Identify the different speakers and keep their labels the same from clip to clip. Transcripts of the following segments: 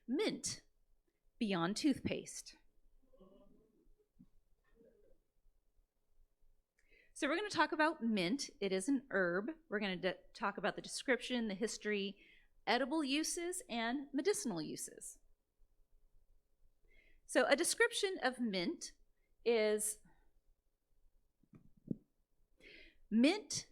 Speaker 1: mint beyond toothpaste. So we're going to talk about mint. It is an herb. We're going to talk about the description, the history, edible uses, and medicinal uses. So a description of mint is mint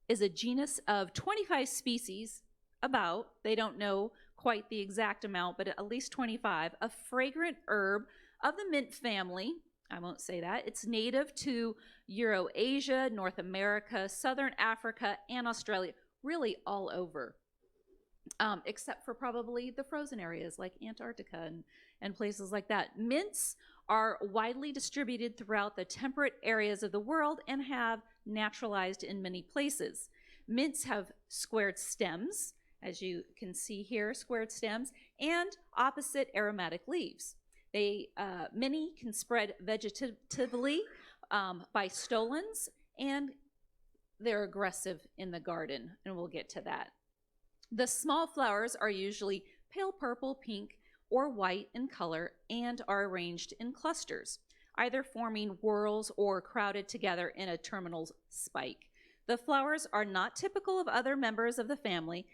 Speaker 1: is a genus of 25 species, about, they don't know quite the exact amount, but at least 25, a fragrant herb of the mint family. I won't say that. It's native to Eurasia, North America, Southern Africa, and Australia, really all over, except for probably the frozen areas like Antarctica and places like that. Mints are widely distributed throughout the temperate areas of the world and have naturalized in many places. Mints have squared stems, as you can see here, squared stems, and opposite aromatic leaves. Many can spread vegetatively by stolons, and they're aggressive in the garden, and we'll get to that. The small flowers are usually pale purple, pink, or white in color and are arranged in clusters, either forming whorls or crowded together in a terminal spike. The flowers are not typical of other members of the family,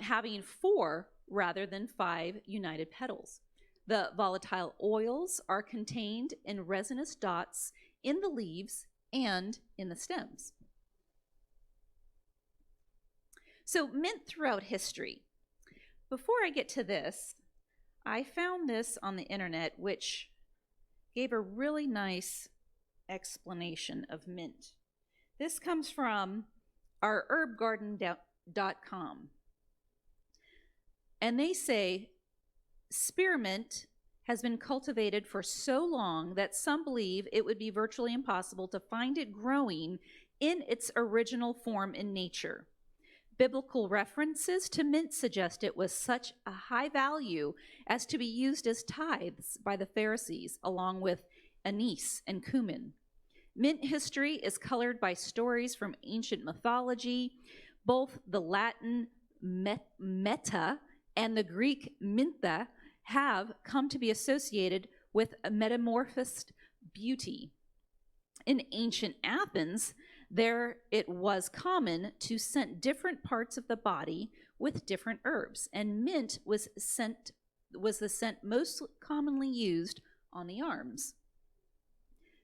Speaker 1: having 4 rather than 5 united petals. The volatile oils are contained in resinous dots in the leaves and in the stems. So mint throughout history. Before I get to this, I found this on the internet, which gave a really nice explanation of mint. This comes from our herbgarden.com. And they say, spearmint has been cultivated for so long that some believe it would be virtually impossible to find it growing in its original form in nature. Biblical references to mint suggest it was such a high value as to be used as tithes by the Pharisees, along with anise and cumin. Mint history is colored by stories from ancient mythology. Both the Latin meta and the Greek mintha have come to be associated with a metamorphosed beauty. In ancient Athens, there it was common to scent different parts of the body with different herbs, and mint was the scent most commonly used on the arms.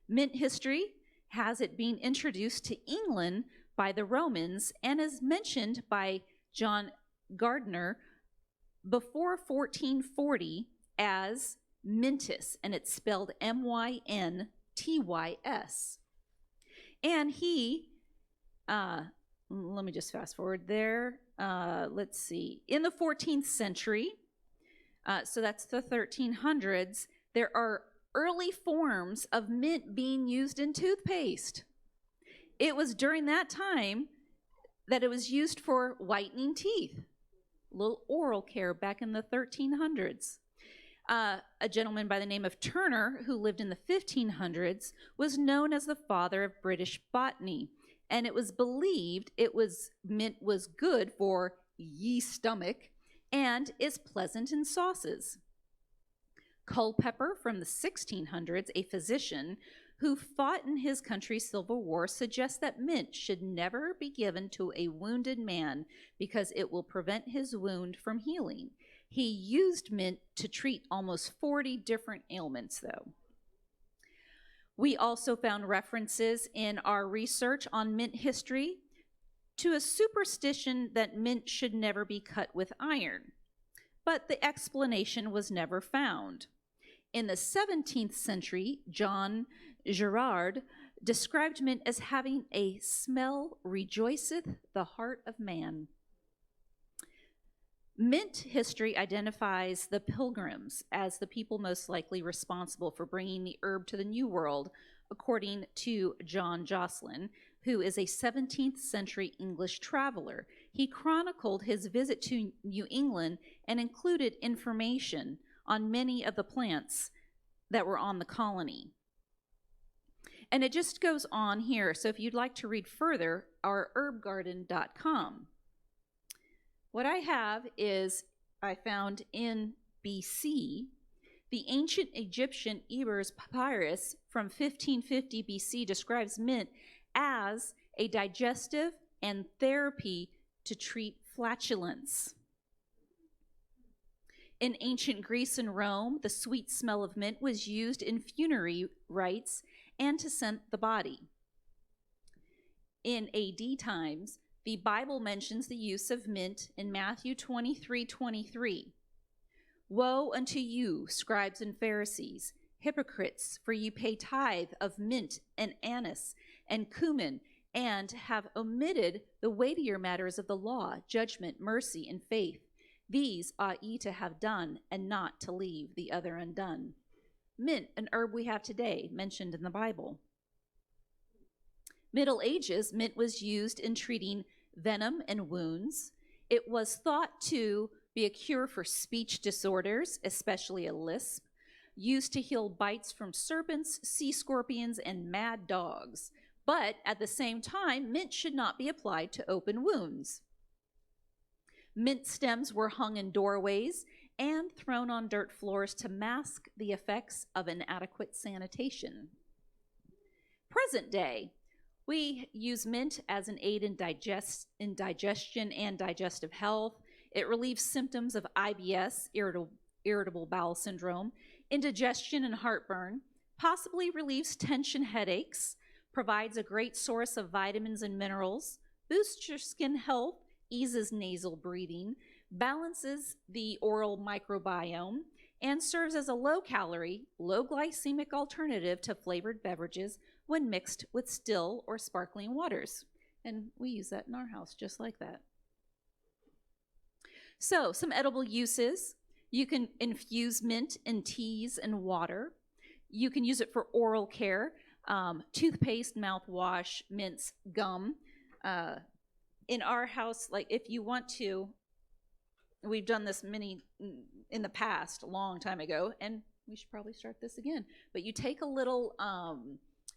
Speaker 1: Mint history has it being introduced to England by the Romans and is mentioned by John Gardner before 1440 as mintis, and it's spelled M-Y-N-T-Y-S. And he, let me just fast forward there. Let's see. In the 14th century, so that's the 1300s, there are early forms of mint being used in toothpaste. It was during that time that it was used for whitening teeth, a little oral care back in the 1300s. A gentleman by the name of Turner, who lived in the 1500s, was known as the father of British botany, and it was believed mint was good for ye stomach and is pleasant in sauces. Culpeper from the 1600s, a physician who fought in his country's Civil War, suggests that mint should never be given to a wounded man because it will prevent his wound from healing. He used mint to treat almost 40 different ailments, though. We also found references in our research on mint history to a superstition that mint should never be cut with iron, but the explanation was never found. In the 17th century, John Gerard described mint as having a smell rejoiceth the heart of man. Mint history identifies the Pilgrims as the people most likely responsible for bringing the herb to the New World, according to John Jocelyn, who is a 17th century English traveler. He chronicled his visit to New England and included information on many of the plants that were on the colony. And it just goes on here, so if you'd like to read further, our herbgarden.com. What I have is, I found in BC, the ancient Egyptian Ebers papyrus from 1550 BC describes mint as a digestive and therapy to treat flatulence. In ancient Greece and Rome, the sweet smell of mint was used in funerary rites and to scent the body. In AD times, the Bible mentions the use of mint in Matthew 23:23. Woe unto you, scribes and Pharisees, hypocrites, for you pay tithe of mint and anise and cumin, and have omitted the weightier matters of the law, judgment, mercy, and faith. These ought ye to have done, and not to leave the other undone. Mint, an herb we have today, mentioned in the Bible. Middle Ages, mint was used in treating venom and wounds. It was thought to be a cure for speech disorders, especially a lisp, used to heal bites from serpents, sea scorpions, and mad dogs. But at the same time, mint should not be applied to open wounds. Mint stems were hung in doorways and thrown on dirt floors to mask the effects of inadequate sanitation. Present day, we use mint as an aid in digestion and digestive health. It relieves symptoms of IBS, irritable bowel syndrome, indigestion and heartburn, possibly relieves tension headaches, provides a great source of vitamins and minerals, boosts your skin health, eases nasal breathing, balances the oral microbiome, and serves as a low-calorie, low-glycemic alternative to flavored beverages when mixed with still or sparkling waters. And we use that in our house just like that. So, some edible uses. You can infuse mint in teas and water. You can use it for oral care, toothpaste, mouthwash, mints, gum. In our house, like if you want to, we've done this many in the past, a long time ago, and we should probably start this again. But you take a little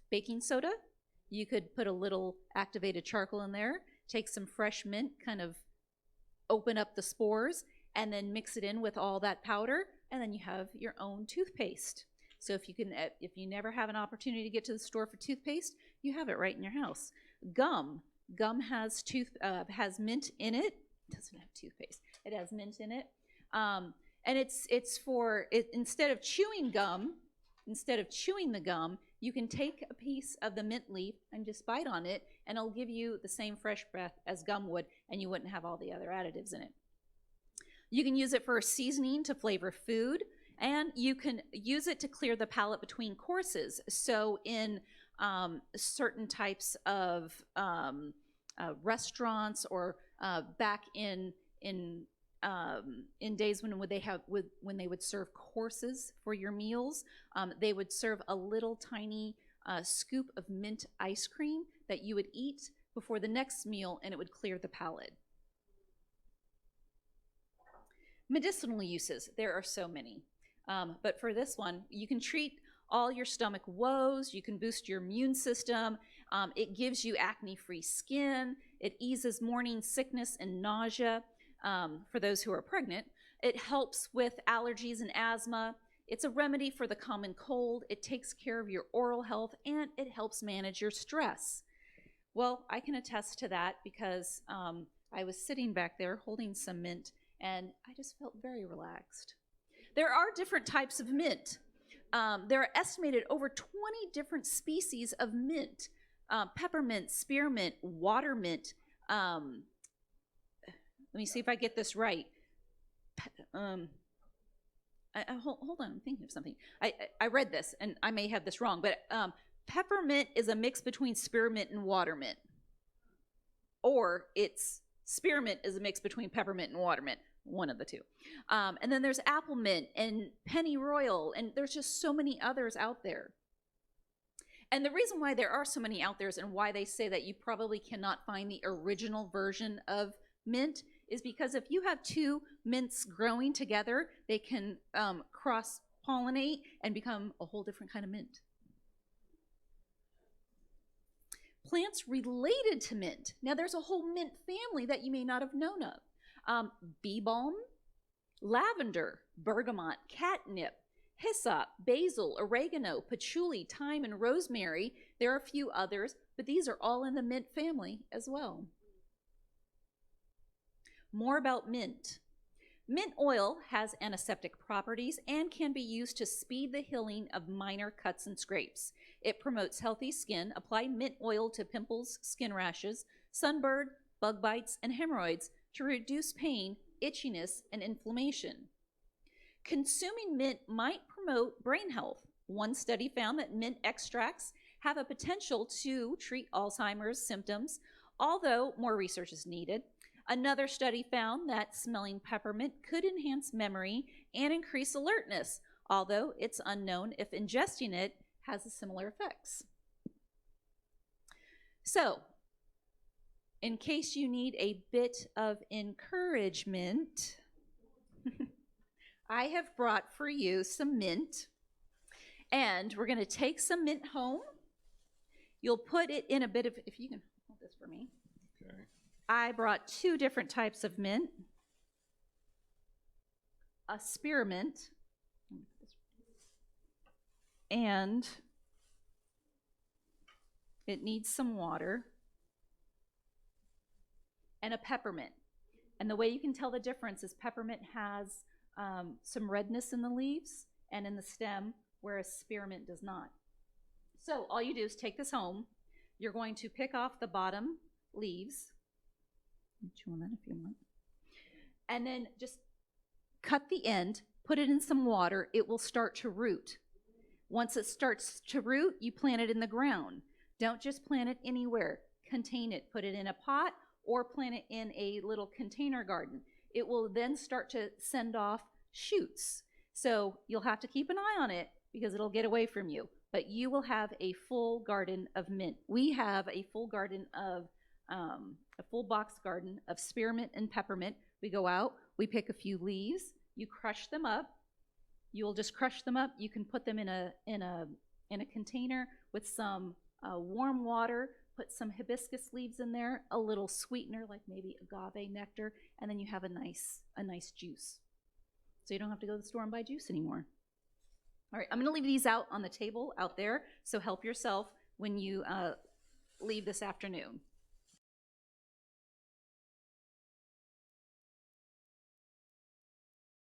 Speaker 1: baking soda, you could put a little activated charcoal in there, take some fresh mint, kind of open up the spores, and then mix it in with all that powder, and then you have your own toothpaste. So if you never have an opportunity to get to the store for toothpaste, you have it right in your house. Gum has mint in it. It doesn't have toothpaste. It has mint in it, and it's for it. Instead of chewing the gum, you can take a piece of the mint leaf and just bite on it, and it'll give you the same fresh breath as gum would, and you wouldn't have all the other additives in it. You can use it for seasoning to flavor food, and you can use it to clear the palate between courses. So in certain types of restaurants, or back in days when they would serve courses for your meals, they would serve a little tiny scoop of mint ice cream that you would eat before the next meal, and it would clear the palate. Medicinal uses, there are so many. But for this one, you can treat all your stomach woes, you can boost your immune system, it gives you acne-free skin, it eases morning sickness and nausea for those who are pregnant, it helps with allergies and asthma, it's a remedy for the common cold, it takes care of your oral health, and it helps manage your stress. Well, I can attest to that because I was sitting back there holding some mint, and I just felt very relaxed. There are different types of mint. There are estimated over 20 different species of mint. Peppermint, spearmint, watermint. Let me see if I get this right. Hold on, I'm thinking of something. I read this, and I may have this wrong, but peppermint is a mix between spearmint and watermint. Or spearmint is a mix between peppermint and watermint. One of the two. And then there's apple mint and pennyroyal, and there's just so many others out there. And the reason why there are so many out there and why they say that you probably cannot find the original version of mint is because if you have two mints growing together, they can cross-pollinate and become a whole different kind of mint. Plants related to mint. Now there's a whole mint family that you may not have known of. Bee balm, lavender, bergamot, catnip, hyssop, basil, oregano, patchouli, thyme, and rosemary. There are a few others, but these are all in the mint family as well. More about mint. Mint oil has antiseptic properties and can be used to speed the healing of minor cuts and scrapes. It promotes healthy skin. Apply mint oil to pimples, skin rashes, sunburn, bug bites, and hemorrhoids to reduce pain, itchiness, and inflammation. Consuming mint might promote brain health. One study found that mint extracts have a potential to treat Alzheimer's symptoms, although more research is needed. Another study found that smelling peppermint could enhance memory and increase alertness, although it's unknown if ingesting it has similar effects. So, in case you need a bit of encouragement, I have brought for you some mint, and we're going to take some mint home. You'll put it in a bit of, if you can hold this for me.
Speaker 2: Okay.
Speaker 1: I brought 2 different types of mint. A spearmint and it needs some water, and a peppermint. And the way you can tell the difference is peppermint has some redness in the leaves and in the stem, whereas spearmint does not. So all you do is take this home. You're going to pick off the bottom leaves. Chew on that if you want. And then just cut the end, put it in some water. It will start to root. Once it starts to root, you plant it in the ground. Don't just plant it anywhere. Contain it. Put it in a pot or plant it in a little container garden. It will then start to send off shoots. So you'll have to keep an eye on it because it'll get away from you. But you will have a full garden of mint. We have a full garden of a full box garden of spearmint and peppermint. We go out, we pick a few leaves, you crush them up. You will just crush them up. You can put them in a container with some warm water. Put some hibiscus leaves in there, a little sweetener like maybe agave nectar, and then you have a nice juice. So you don't have to go to the store and buy juice anymore. All right, I'm going to leave these out on the table out there. So help yourself when you leave this afternoon.